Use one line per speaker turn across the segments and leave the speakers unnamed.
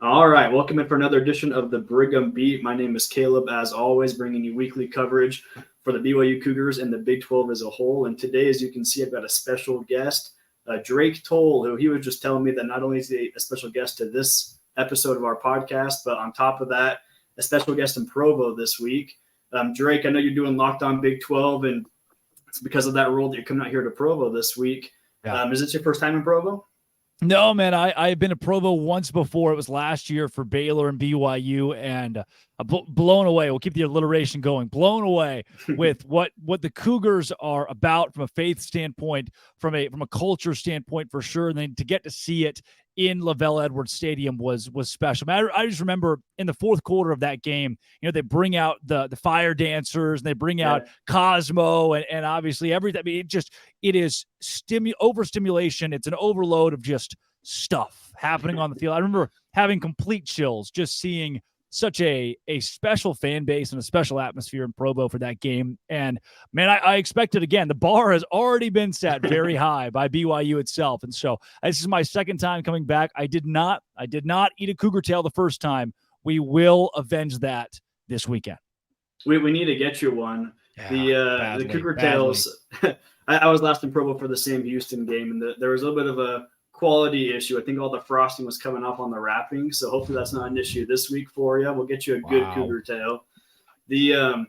All right, welcome in for another edition of the Brigham Beat. My name is Caleb, as always, bringing you weekly coverage for the BYU Cougars and the Big 12 as a whole. And today, as you can see, I've got a special guest, Drake Toll, who he was just telling me that not only is he a special guest to this episode of our podcast, but on top of that, a special guest in Provo this week. Drake, I know you're doing Locked On Big 12, and it's because of that role that you're coming out here to Provo this week.
Yeah.
Is this your first time in Provo?
No, man, I've been to Provo once before. It was last year for Baylor and BYU, and blown away. We'll keep the alliteration going. Blown away with what the Cougars are about from a faith standpoint, from a culture standpoint for sure. And then to get to see it in LaVell Edwards Stadium was special. I just remember in the fourth quarter of that game, they bring out the fire dancers and they bring out Cosmo and obviously everything. I mean, it is overstimulation. It's an overload of just stuff happening on the field. I remember having complete chills just seeing such a special fan base and a special atmosphere in Provo for that game. And man, I expected again. The bar has already been set very high by BYU itself. And so this is my second time coming back. I did not eat a cougar tail the first time. We will avenge that this weekend.
We need to get you one.
Yeah,
the cougar tails. I was last in Provo for the Sam Houston game, and there was a little bit of a quality issue. I think all the frosting was coming off on the wrapping, so hopefully that's not an issue this week for you. We'll get you a good cougar tail. The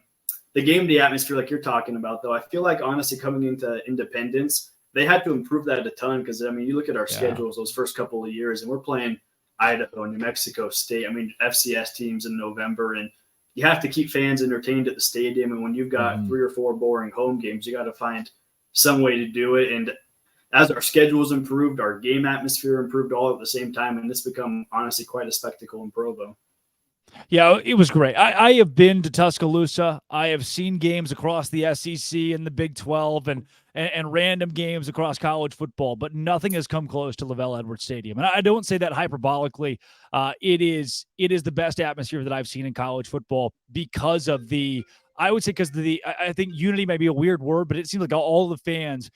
game day atmosphere, like you're talking about, though, I feel like honestly coming into Independence, they had to improve that a ton because I mean you look at our schedules those first couple of years, and we're playing Idaho, New Mexico State. I mean FCS teams in November, and you have to keep fans entertained at the stadium. And when you've got 3 or 4 boring home games, you got to find some way to do it. And as our schedules improved, our game atmosphere improved all at the same time, and it's become honestly quite a spectacle in Provo.
Yeah, it was great. I have been to Tuscaloosa. I have seen games across the SEC and the Big 12 and random games across college football, but nothing has come close to LaVell Edwards Stadium. And I don't say that hyperbolically. It is the best atmosphere that I've seen in college football because of I think unity may be a weird word, but it seems like all the fans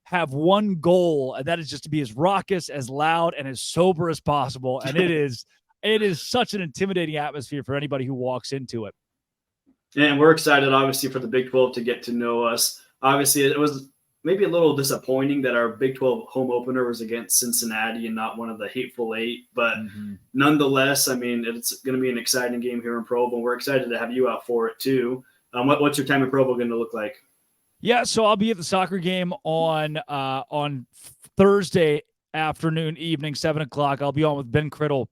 have one goal, and that is just to be as raucous, as loud, and as sober as possible. And it is such an intimidating atmosphere for anybody who walks into it.
And we're excited, obviously, for the Big 12 to get to know us. Obviously, it was maybe a little disappointing that our Big 12 home opener was against Cincinnati and not one of the Hateful Eight. But nonetheless, I mean, it's going to be an exciting game here in Provo. We're excited to have you out for it, too. What's your time in Provo going to look like?
Yeah, so I'll be at the soccer game on Thursday afternoon, evening, 7 o'clock. I'll be on with Ben Criddle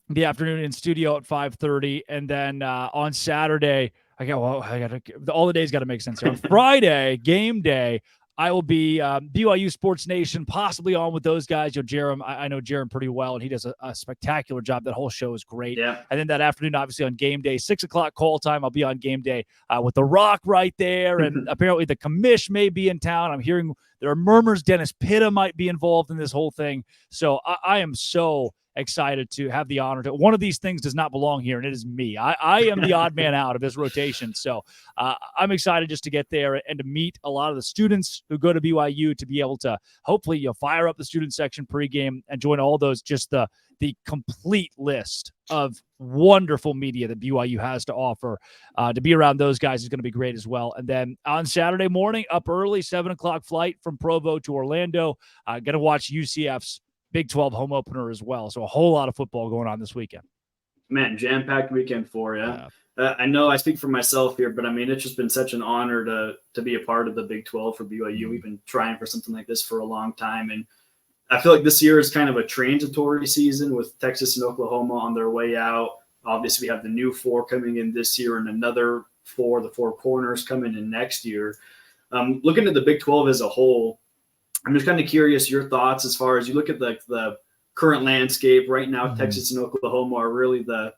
the afternoon in studio at 5:30, and then on Saturday, all the days got to make sense here. On Friday, game day, I will be BYU Sports Nation, possibly on with those guys. Jerem, I know Jerem pretty well, and he does a spectacular job. That whole show is great.
Yeah.
And then that afternoon, obviously on game day, 6 o'clock call time, I'll be on game day with The Rock right there. And apparently the commish may be in town. I'm hearing there are murmurs Dennis Pitta might be involved in this whole thing. So I am so excited to have the honor to. One of these things does not belong here, and it is me. I am the odd man out of this rotation. So I'm excited just to get there and to meet a lot of the students who go to BYU, to be able to hopefully fire up the student section pregame and join all those, just the complete list of wonderful media that BYU has to offer. To be around those guys is going to be great as well. And then on Saturday morning, up early, 7 o'clock flight from Provo to Orlando, going to watch UCF's Big 12 home opener as well. So a whole lot of football going on this weekend.
Man, jam-packed weekend for you. Yeah. I know I speak for myself here, but I mean, it's just been such an honor to be a part of the Big 12 for BYU. We've been trying for something like this for a long time. And I feel like this year is kind of a transitory season with Texas and Oklahoma on their way out. Obviously, we have the new 4 coming in this year and another 4, the 4 corners coming in next year. Looking at the Big 12 as a whole, I'm just kind of curious your thoughts as far as you look at the current landscape right now. Texas and Oklahoma are really the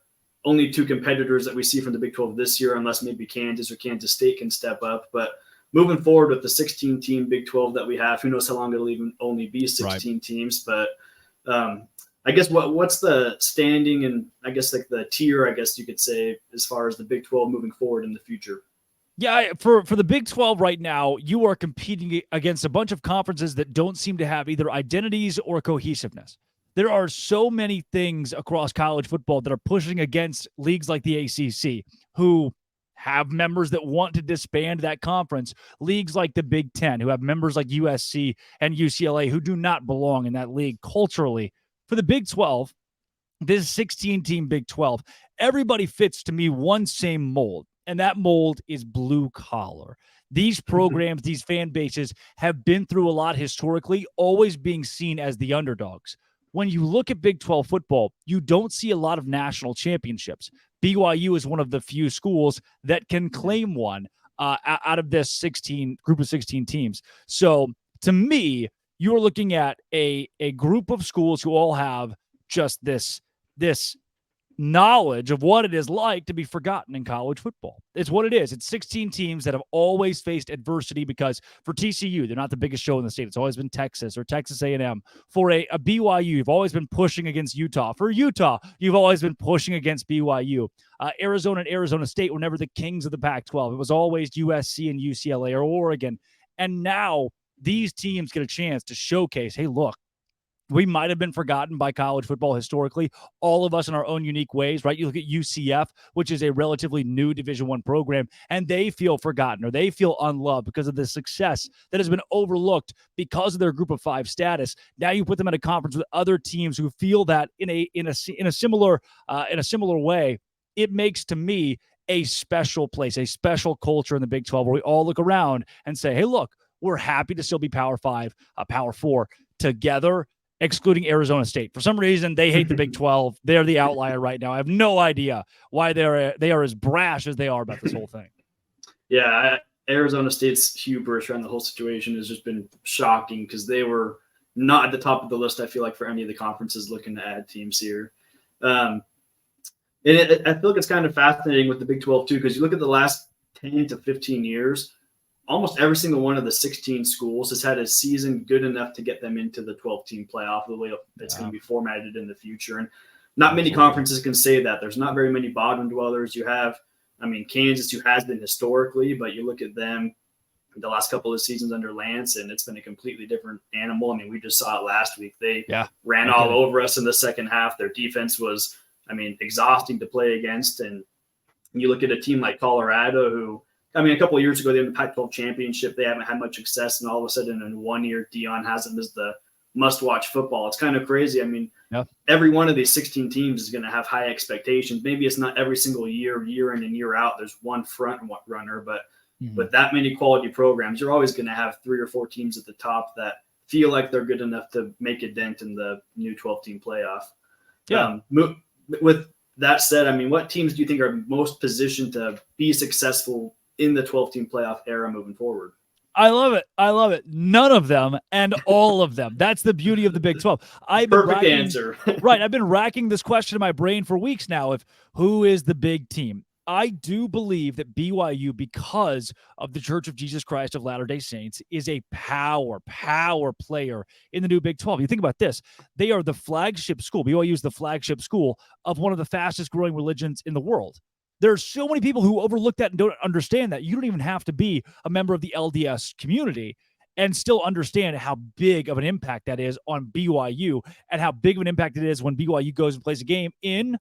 only 2 competitors that we see from the Big 12 this year, unless maybe Kansas or Kansas State can step up. But moving forward with the 16-team Big 12 that we have, who knows how long it'll even only be 16 teams. But I guess what's the standing and I guess like the tier, I guess you could say, as far as the Big 12 moving forward in the future?
Yeah, for the Big 12 right now, you are competing against a bunch of conferences that don't seem to have either identities or cohesiveness. There are so many things across college football that are pushing against leagues like the ACC, who have members that want to disband that conference, leagues like the Big Ten, who have members like USC and UCLA who do not belong in that league culturally. For the Big 12, this 16-team Big 12, everybody fits, to me, one same mold, and that mold is blue collar. These programs, these fan bases have been through a lot historically, always being seen as the underdogs. When you look at Big 12 football, you don't see a lot of national championships. BYU is one of the few schools that can claim one out of this group of 16 teams. So to me, you're looking at a group of schools who all have just this knowledge of what it is like to be forgotten in college football. It's what it is. It's 16 teams that have always faced adversity, because for TCU, they're not the biggest show in the state. It's always been Texas or Texas A&M. For a BYU, you've always been pushing against Utah. For Utah, you've always been pushing against BYU. Arizona and Arizona State were never the kings of the Pac-12. It was always USC and UCLA or Oregon. And now these teams get a chance to showcase, hey, look, we might have been forgotten by college football historically, all of us in our own unique ways, right? You look at UCF, which is a relatively new Division I program, and they feel forgotten or they feel unloved because of the success that has been overlooked because of their group of 5 status. Now you put them at a conference with other teams who feel that in a similar way. It makes, to me, a special place, a special culture in the Big 12 where we all look around and say, hey, look, we're happy to still be Power 5, Power 4 together, excluding Arizona State. For some reason, they hate the Big 12. They're the outlier right now. I have no idea why they are as brash as they are about this whole thing.
Yeah, Arizona State's hubris around the whole situation has just been shocking, because they were not at the top of the list, I feel like, for any of the conferences looking to add teams here. I feel like it's kind of fascinating with the Big 12 too, because you look at the last 10 to 15 years, almost every single one of the 16 schools has had a season good enough to get them into the 12-team playoff, the way it's going to be formatted in the future. And not many conferences can say that. There's not very many bottom dwellers. You have, Kansas, who has been historically, but you look at them the last couple of seasons under Lance, and it's been a completely different animal. We just saw it last week. They ran all over us in the second half. Their defense was, exhausting to play against. And you look at a team like Colorado, who, a couple of years ago, they won the Pac-12 championship. They haven't had much success, and all of a sudden in 1 year, Dion has them as the must-watch football. It's kind of crazy. Every one of these 16 teams is going to have high expectations. Maybe it's not every single year in and year out, there's one front runner, but with that many quality programs, you're always going to have 3 or 4 teams at the top that feel like they're good enough to make a dent in the new 12-team playoff. With that said, what teams do you think are most positioned to be successful in the 12-team playoff era moving forward?
I love it. None of them and all of them. That's the beauty of the Big 12.
Perfect answer.
Right. I've been racking this question in my brain for weeks now of who is the big team. I do believe that BYU, because of the Church of Jesus Christ of Latter-day Saints, is a power player in the new Big 12. You think about this. They are the flagship school. BYU is the flagship school of one of the fastest growing religions in the world. There's so many people who overlook that and don't understand that. You don't even have to be a member of the LDS community and still understand how big of an impact that is on BYU, and how big of an impact it is when BYU goes and plays a game in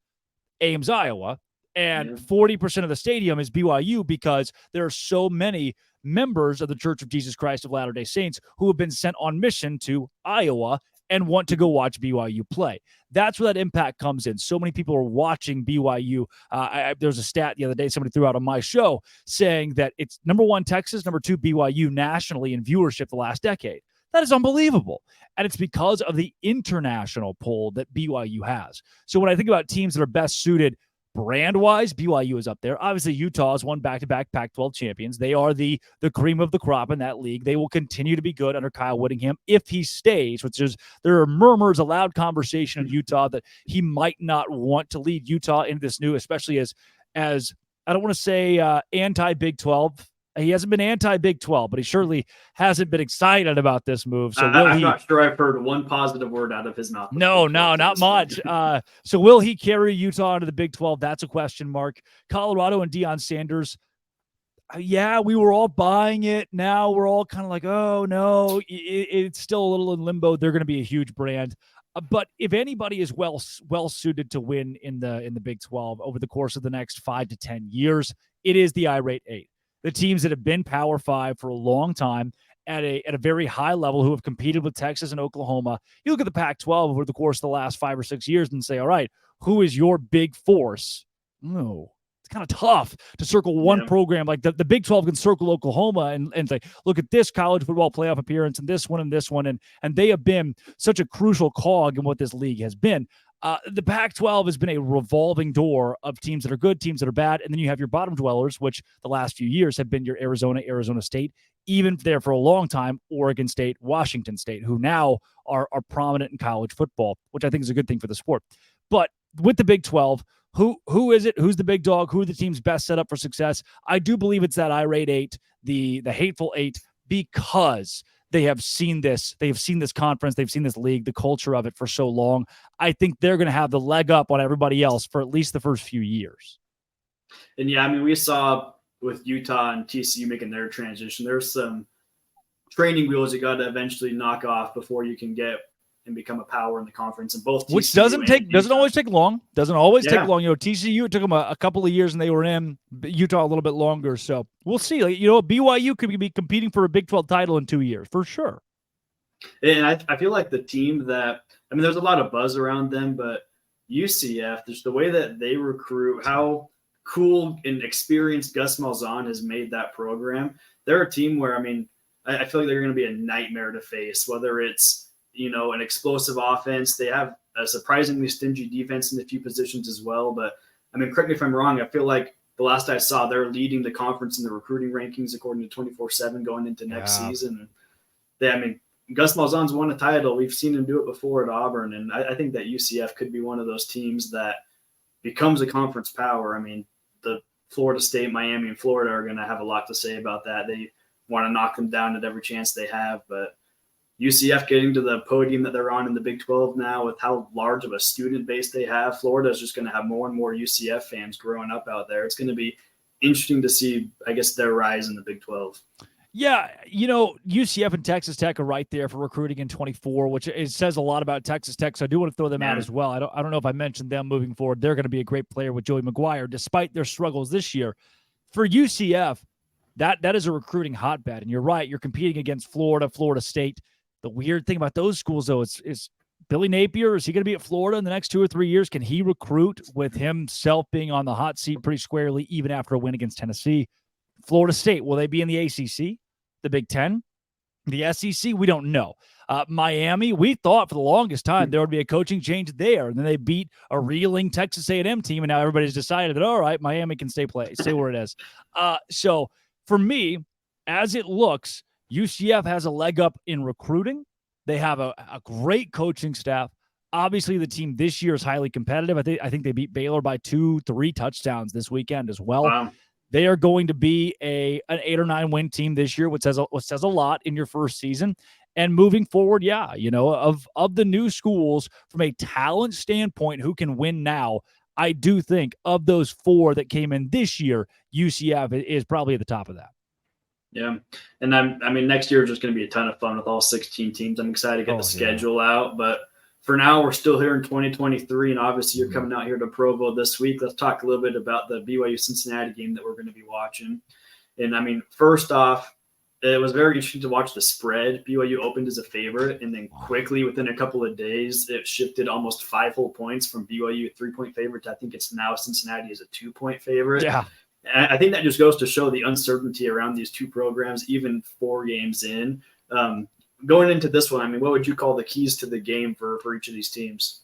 Ames, Iowa, and 40% of the stadium is BYU, because there are so many members of the Church of Jesus Christ of Latter-day Saints who have been sent on mission to Iowa and want to go watch BYU play. That's where that impact comes in. So many people are watching BYU. There's a stat the other day somebody threw out on my show saying that it's number 1 Texas, number 2 BYU nationally in viewership the last decade. That is unbelievable. And it's because of the international pull that BYU has. So when I think about teams that are best suited brand-wise, BYU is up there. Obviously, Utah has won back-to-back Pac-12 champions. They are the cream of the crop in that league. They will continue to be good under Kyle Whittingham if he stays, there are murmurs, a loud conversation in Utah that he might not want to lead Utah into this new, especially as I don't want to say anti-Big 12. He hasn't been anti-Big 12, but he surely hasn't been excited about this move. So
I'm not sure I've heard one positive word out of his mouth.
No, not much. So will he carry Utah into the Big 12? That's a question mark. Colorado and Deion Sanders. Yeah, we were all buying it. Now we're all kind of like, oh, no, it's still a little in limbo. They're going to be a huge brand. But if anybody is well suited to win in the Big 12 over the course of the next 5 to 10 years, it is the irate eight. The teams that have been Power 5 for a long time at a very high level, who have competed with Texas and Oklahoma. You look at the Pac-12 over the course of the last 5 or 6 years and say, all right, who is your big force? No. It's kind of tough to circle one program. Like the Big 12 can circle Oklahoma and say, look at this college football playoff appearance and this one and this one. And they have been such a crucial cog in what this league has been. The Pac-12 has been a revolving door of teams that are good, teams that are bad. And then you have your bottom dwellers, which the last few years have been your Arizona State, even there for a long time, Oregon State, Washington State, who now are prominent in college football, which I think is a good thing for the sport. But with the Big 12, who is it? Who's the big dog? Who are the teams best set up for success? I do believe it's that irate eight, the hateful eight, because they have seen this. They have seen this conference. They've seen this league, the culture of it for so long. I think they're going to have the leg up on everybody else for at least the first few years.
And yeah, I mean, we saw with Utah and TCU making their transition, there's some training wheels you got to eventually knock off before you can get and become a power in the conference. And both TCU
which doesn't always take long. Doesn't always take long. TCU, it took them a couple of years and they were in. Utah a little bit longer. So we'll see. BYU could be competing for a Big 12 title in 2 years for sure.
And I feel like the team that, I mean, there's a lot of buzz around them, but UCF, just the way that they recruit, how cool and experienced Gus Malzahn has made that program. They're a team where, I mean, I feel like they're going to be a nightmare to face, whether it's, an explosive offense. They have a surprisingly stingy defense in a few positions as well. But, I mean, correct me if I'm wrong, I feel like the last I saw, they're leading the conference in the recruiting rankings according to 24/7 going into next season. Gus Malzahn's won a title. We've seen him do it before at Auburn, and I think that UCF could be one of those teams that becomes a conference power. I mean, the Florida State, Miami, and Florida are going to have a lot to say about that. They want to knock them down at every chance they have, but UCF getting to the podium that they're on in the Big 12 now with how large of a student base they have, Florida is just going to have more and more UCF fans growing up out there. It's going to be interesting to see, I guess, their rise in the Big 12.
Yeah, UCF and Texas Tech are right there for recruiting in 24, which it says a lot about Texas Tech, so I do want to throw them out as well. I don't know if I mentioned them moving forward. They're going to be a great player with Joey McGuire, despite their struggles this year. For UCF, that is a recruiting hotbed, and you're right, you're competing against Florida, Florida State. The weird thing about those schools, though, is Billy Napier, is he going to be at Florida in the next 2 or 3 years? Can he recruit with himself being on the hot seat pretty squarely, even after a win against Tennessee? Florida State, will they be in the ACC, the Big Ten, the SEC? We don't know. Miami, we thought for the longest time there would be a coaching change there, and then they beat a reeling Texas A&M team, and now everybody's decided that, all right, Miami can stay where it is. So for me, as it looks, UCF has a leg up in recruiting. They have a great coaching staff. Obviously, the team this year is highly competitive. I think they beat Baylor by 2-3 touchdowns this weekend as well.
Wow.
They are going to be an 8 or 9 win team this year, which says a lot in your first season. And moving forward, of the new schools from a talent standpoint, who can win now, I do think of those 4 that came in this year, UCF is probably at the top of that.
Yeah. And next year is just going to be a ton of fun with all 16 teams. I'm excited to get the schedule out, but for now we're still here in 2023. And obviously you're coming out here to Provo this week. Let's talk a little bit about the BYU Cincinnati game that we're going to be watching. And first off, it was very interesting to watch the spread. BYU opened as a favorite, and then quickly within a couple of days, it shifted almost 5 whole points from BYU 3-point favorite to I think it's now Cincinnati is a 2-point favorite.
Yeah.
I think that just goes to show the uncertainty around these two programs, even 4 games in. Going into this one, what would you call the keys to the game for each of these teams?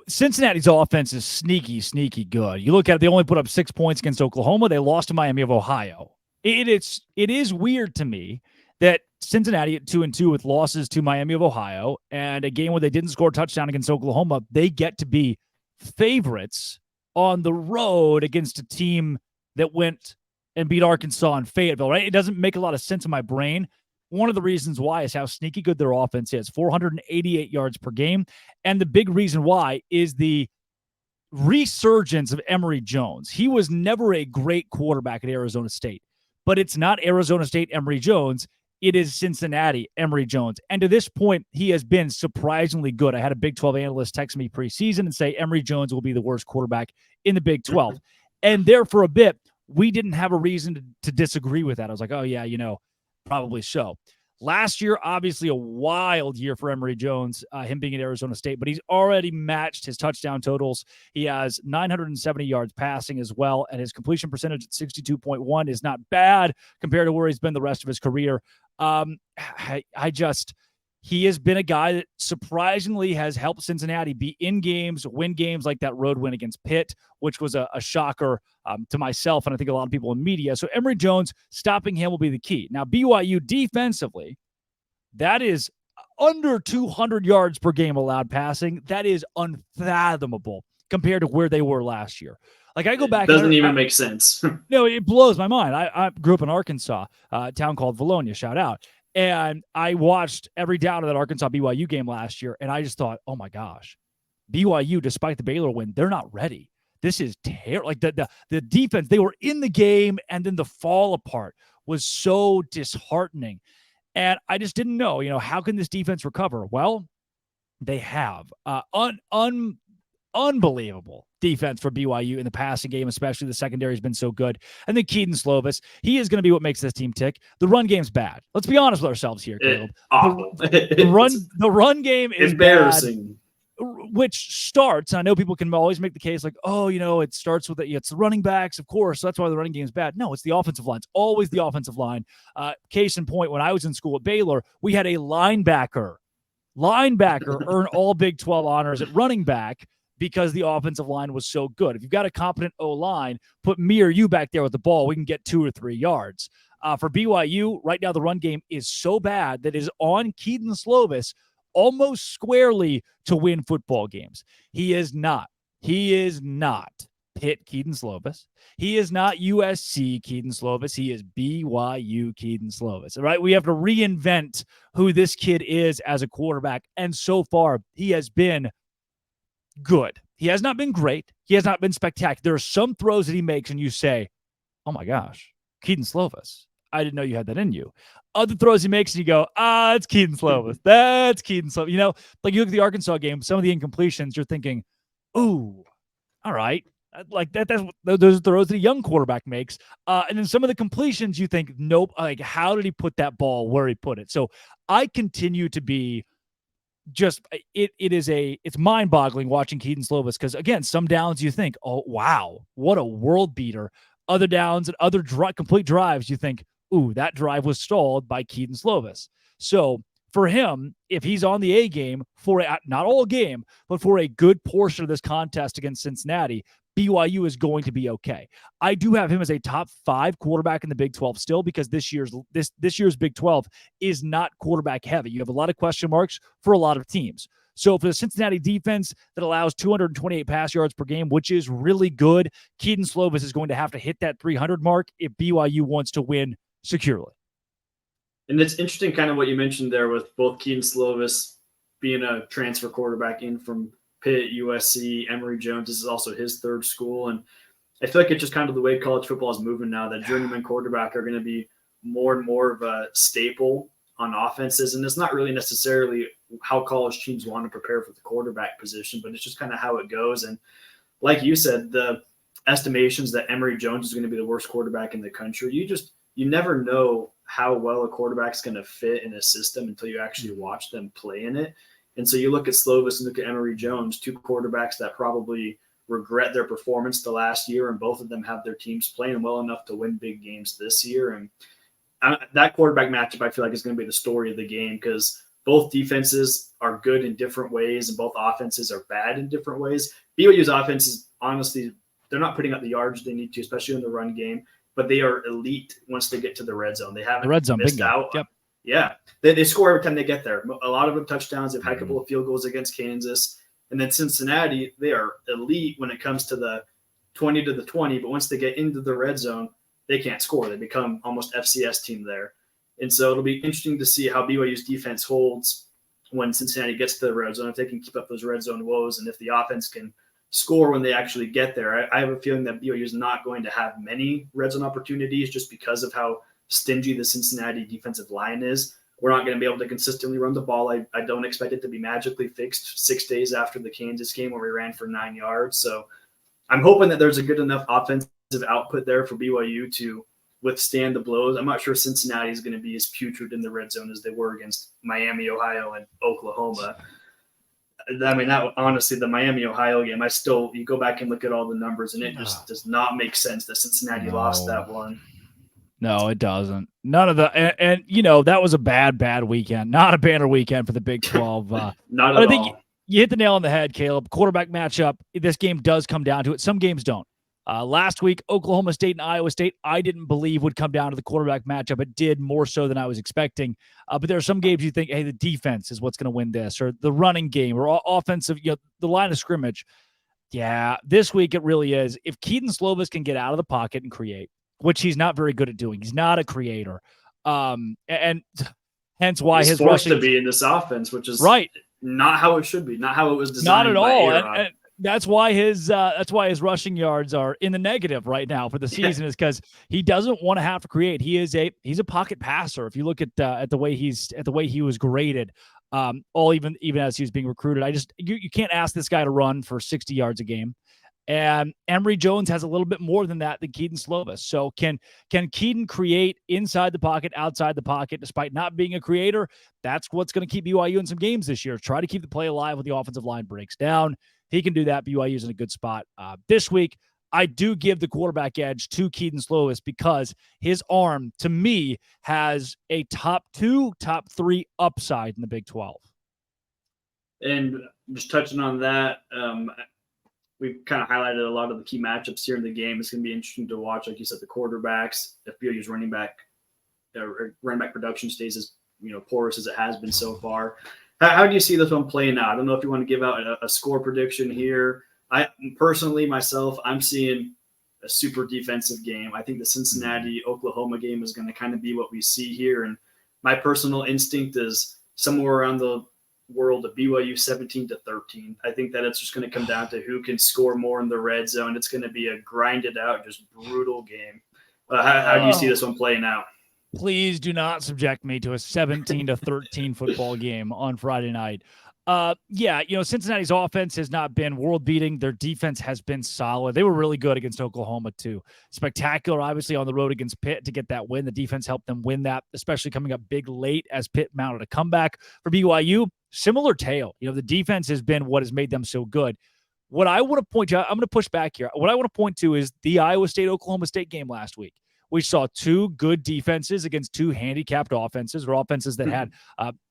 Cincinnati's offense is sneaky, sneaky good. You look at it, they only put up 6 points against Oklahoma. They lost to Miami of Ohio. It is weird to me that Cincinnati at 2-2 with losses to Miami of Ohio and a game where they didn't score a touchdown against Oklahoma, they get to be favorites on the road against a team that went and beat Arkansas and Fayetteville, right? It doesn't make a lot of sense in my brain. One of the reasons why is how sneaky good their offense is, 488 yards per game. And the big reason why is the resurgence of Emory Jones. He was never a great quarterback at Arizona State, but it's not Arizona State Emory Jones. it is Cincinnati, Emory Jones. And to this point, he has been surprisingly good. I had a Big 12 analyst text me preseason and say Emory Jones will be the worst quarterback in the Big 12. And there for a bit, we didn't have a reason to disagree with that. I was like, oh, yeah, probably so. Last year, obviously a wild year for Emory Jones, him being at Arizona State, but he's already matched his touchdown totals. He has 970 yards passing as well, and his completion percentage at 62.1 is not bad compared to where he's been the rest of his career. He has been a guy that surprisingly has helped Cincinnati be in games, win games like that road win against Pitt, which was a shocker to myself and I think a lot of people in media. So Emory Jones, stopping him will be the key. Now, BYU defensively, that is under 200 yards per game allowed passing. That is unfathomable compared to where they were last year. Like I go back.
It doesn't even make sense.
No, it blows my mind. I grew up in Arkansas, a town called Valonia, shout out. And I watched every down of that Arkansas BYU game last year, and I just thought, oh my gosh, BYU, despite the Baylor win, they're not ready. This is terrible. Like the defense, they were in the game, and then the fall apart was so disheartening. And I just didn't know, how can this defense recover? Well, they have. Unbelievable defense for BYU in the passing game, especially the secondary has been so good. And then Keaton Slovis, he is going to be what makes this team tick. The run game's bad. Let's be honest with ourselves here, Caleb. The run game is
embarrassing.
Bad, which starts, and I know people can always make the case like, oh, it starts with it's the running backs, of course. So that's why the running game is bad. No, it's the offensive line. It's always the offensive line. Case in point, when I was in school at Baylor, we had a linebacker earn all Big 12 honors at running back because the offensive line was so good. If you've got a competent O-line, put me or you back there with the ball, we can get 2 or 3 yards. For BYU, right now the run game is so bad that it is on Keaton Slovis almost squarely to win football games. He is not Pitt Keaton Slovis. He is not USC Keaton Slovis. He is BYU Keaton Slovis. All right, we have to reinvent who this kid is as a quarterback, and so far he has been good. He has not been great. He has not been spectacular. There are some throws that he makes and you say, oh my gosh, Keaton Slovis, I didn't know you had that in you. Other throws he makes and you go, it's Keaton Slovis. That's Keaton Slovis. Like you look at the Arkansas game, some of the incompletions, you're thinking, ooh, all right. Like those are throws that a young quarterback makes. And then some of the completions you think, nope, like how did he put that ball where he put it? So I continue to be it's mind-boggling watching Keaton Slovis because again, some downs you think, oh wow, what a world beater. Other downs and other complete drives you think, ooh, that drive was stalled by Keaton Slovis. So for him, if he's on the A game for not all game, but for a good portion of this contest against Cincinnati, BYU is going to be okay. I do have him as a top 5 quarterback in the Big 12 still because this year's Big 12 is not quarterback heavy. You have a lot of question marks for a lot of teams. So for the Cincinnati defense that allows 228 pass yards per game, which is really good, Keaton Slovis is going to have to hit that 300 mark if BYU wants to win securely.
And it's interesting kind of what you mentioned there with both Keaton Slovis being a transfer quarterback in from Pitt, USC, Emory Jones. This is also his third school. And I feel like it's just kind of the way college football is moving now, that journeyman quarterback are going to be more and more of a staple on offenses. And it's not really necessarily how college teams want to prepare for the quarterback position, but it's just kind of how it goes. And like you said, the estimations that Emory Jones is going to be the worst quarterback in the country, you never know how well a quarterback's going to fit in a system until you actually watch them play in it. And so you look at Slovis and look at Emory Jones, 2 quarterbacks that probably regret their performance the last year, and both of them have their teams playing well enough to win big games this year. And that quarterback matchup, I feel like, is going to be the story of the game because both defenses are good in different ways and both offenses are bad in different ways. BYU's offense is honestly, they're not putting up the yards they need to, especially in the run game, but they are elite once they get to the red zone. They haven't missed out.
Yep.
Yeah, they score every time they get there. A lot of them touchdowns. They've had a couple of field goals against Kansas. And then Cincinnati, they are elite when it comes to the 20 to the 20. But once they get into the red zone, they can't score. They become almost FCS team there. And so it'll be interesting to see how BYU's defense holds when Cincinnati gets to the red zone, if they can keep up those red zone woes, and if the offense can score when they actually get there. I have a feeling that BYU is not going to have many red zone opportunities just because of how stingy the Cincinnati defensive line is. We're not going to be able to consistently run the ball. I don't expect it to be magically fixed 6 days after the Kansas game where we ran for 9 yards. So I'm hoping that there's a good enough offensive output there for BYU to withstand the blows. I'm not sure Cincinnati is going to be as putrid in the red zone as they were against Miami, Ohio, and Oklahoma. I mean, that honestly, the Miami, Ohio game, you go back and look at all the numbers, and it just does not make sense that Cincinnati lost that one.
No, it doesn't. None of the and that was a bad weekend. Not a banner weekend for the Big 12.
Not at all. I think
you hit the nail on the head, Caleb. Quarterback matchup. This game does come down to it. Some games don't. Last week, Oklahoma State and Iowa State, I didn't believe would come down to the quarterback matchup. It did more so than I was expecting. But there are some games you think, hey, the defense is what's going to win this, or the running game, or offensive, the line of scrimmage. Yeah, this week it really is. If Keaton Slovis can get out of the pocket and create, which he's not very good at doing. He's not a creator. And hence why
he's
his
forced
rushing
to be in this offense, which is
right.
Not how it should be, not how it was designed.
Not at all. And that's why his rushing yards are in the negative right now for the season, is because he doesn't want to have to create. He's a pocket passer. If you look at the way he was graded, even as he was being recruited, you can't ask this guy to run for 60 yards a game. And Emory Jones has a little bit more than that than Keaton Slovis. So can Keaton create inside the pocket, outside the pocket, despite not being a creator? That's what's going to keep BYU in some games this year. Try to keep the play alive when the offensive line breaks down. He can do that. BYU's in a good spot. This week, I do give the quarterback edge to Keaton Slovis because his arm, to me, has a top 2, top 3 upside in the Big 12.
And just touching on that, we've kind of highlighted a lot of the key matchups here in the game. It's going to be interesting to watch, like you said, the quarterbacks. If BYU's running back production stays as porous as it has been so far. How do you see this one playing out? I don't know if you want to give out a score prediction here. I personally, I'm seeing a super defensive game. I think the Cincinnati-Oklahoma game is going to kind of be what we see here. And my personal instinct is somewhere around the world of BYU 17-13. I think that it's just going to come down to who can score more in the red zone. It's going to be a grinded out, just brutal game. How do you see this one playing out?
Please do not subject me to a 17-13 football game on Friday night. Cincinnati's offense has not been world beating. Their defense has been solid. They were really good against Oklahoma too. Spectacular, obviously, on the road against Pitt to get that win. The defense helped them win that, especially coming up big late as Pitt mounted a comeback. For BYU, similar tale. The defense has been what has made them so good. What I want to point to, I'm going to push back here. What I want to point to is the Iowa State-Oklahoma State game last week. We saw 2 good defenses against 2 handicapped offenses, or offenses that had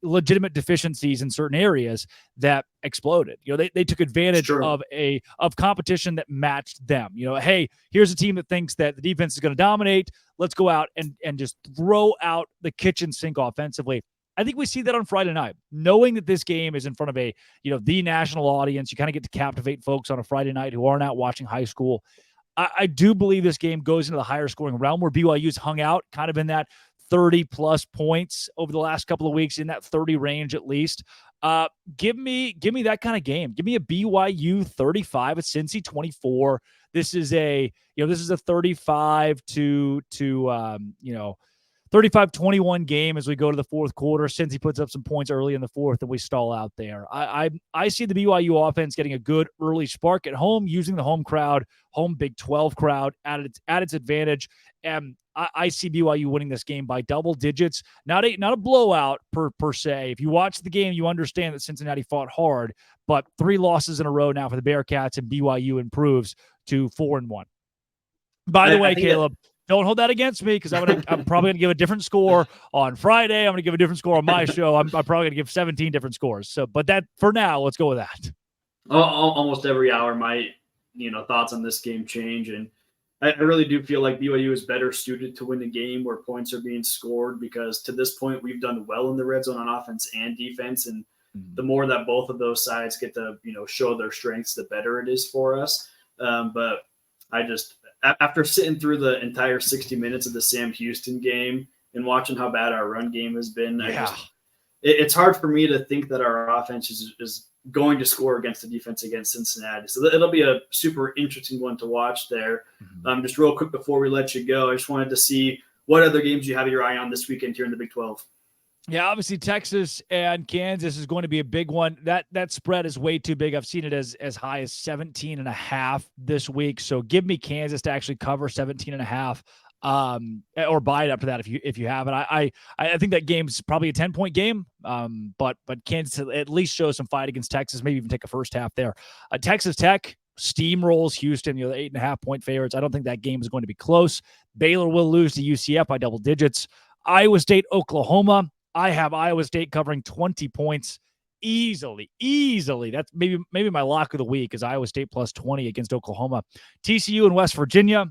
legitimate deficiencies in certain areas that exploded. They took advantage of competition that matched them. Hey, here's a team that thinks that the defense is going to dominate. Let's go out and just throw out the kitchen sink offensively. I think we see that on Friday night, knowing that this game is in front of the national audience. You kind of get to captivate folks on a Friday night who aren't out watching high school. I do believe this game goes into the higher scoring realm where BYU's hung out kind of in that 30-plus points over the last couple of weeks, in that 30 range at least. Give me that kind of game. Give me a BYU 35, a Cincy 24. This is a 35 to 35-21 game as we go to the fourth quarter. Since he puts up some points early in the fourth and we stall out there. I see the BYU offense getting a good early spark at home, using the home Big 12 crowd at its advantage. And I see BYU winning this game by double digits. Not a blowout per se. If you watch the game, you understand that Cincinnati fought hard, but 3 losses in a row now for the Bearcats, and BYU improves to 4-1. By the way, Caleb, don't hold that against me, because I'm probably going to give a different score on Friday. I'm going to give a different score on my show. I'm probably going to give 17 different scores. So, but that for now, let's go with that.
Almost every hour, my thoughts on this game change, and I really do feel like BYU is better suited to win a game where points are being scored, because to this point we've done well in the red zone on offense and defense, and the more that both of those sides get to show their strengths, the better it is for us. But after sitting through the entire 60 minutes of the Sam Houston game and watching how bad our run game has been, it's hard for me to think that our offense is going to score against the defense against Cincinnati. So it'll be a super interesting one to watch there. Just real quick before we let you go, I just wanted to see what other games do you have your eye on this weekend here in the Big 12?
Yeah, obviously Texas and Kansas is going to be a big one. That spread is way too big. I've seen it as high as 17.5 this week. So give me Kansas to actually cover 17.5, or buy it up to that if you have it. I think that game's probably a 10-point game. But Kansas at least shows some fight against Texas. Maybe even take a first half there. Texas Tech steamrolls Houston. The 8.5-point favorites. I don't think that game is going to be close. Baylor will lose to UCF by double digits. Iowa State, Oklahoma. I have Iowa State covering 20 points easily. That's maybe my lock of the week is Iowa State plus 20 against Oklahoma. TCU and West Virginia.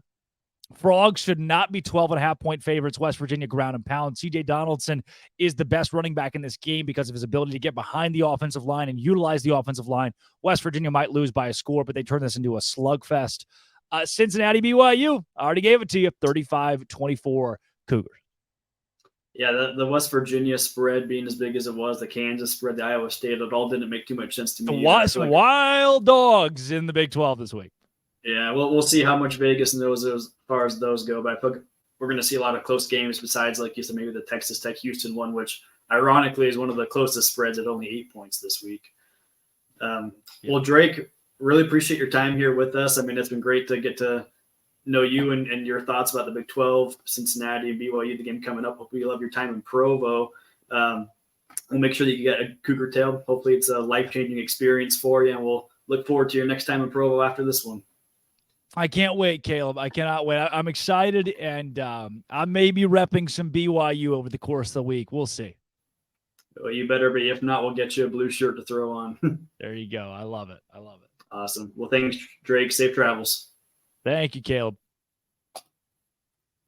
Frogs should not be 12.5-point favorites. West Virginia ground and pound. CJ Donaldson is the best running back in this game because of his ability to get behind the offensive line and utilize the offensive line. West Virginia might lose by a score, but they turn this into a slugfest. Cincinnati BYU. I already gave it to you. 35-24 Cougars.
Yeah, the West Virginia spread being as big as it was, the Kansas spread, the Iowa State, it all didn't make too much sense to me.
Wild dogs in the Big 12 this week.
Yeah, we'll see how much Vegas knows as far as those go. But we're going to see a lot of close games besides, like you said, maybe the Texas Tech Houston one, which ironically is one of the closest spreads at only 8 points this week. Well, Drake, really appreciate your time here with us. I mean, it's been great to get to know you and your thoughts about the Big 12, Cincinnati, and BYU, the game coming up. Hopefully you love your time in Provo. We'll make sure that you get a Cougar tail. Hopefully it's a life-changing experience for you, and we'll look forward to your next time in Provo after this one.
I can't wait, Caleb. I cannot wait. I'm excited, and I may be repping some BYU over the course of the week. We'll see.
Well, you better be. If not, we'll get you a blue shirt to throw on.
There you go. I love it.
Awesome. Well, thanks, Drake. Safe travels.
Thank you, Caleb.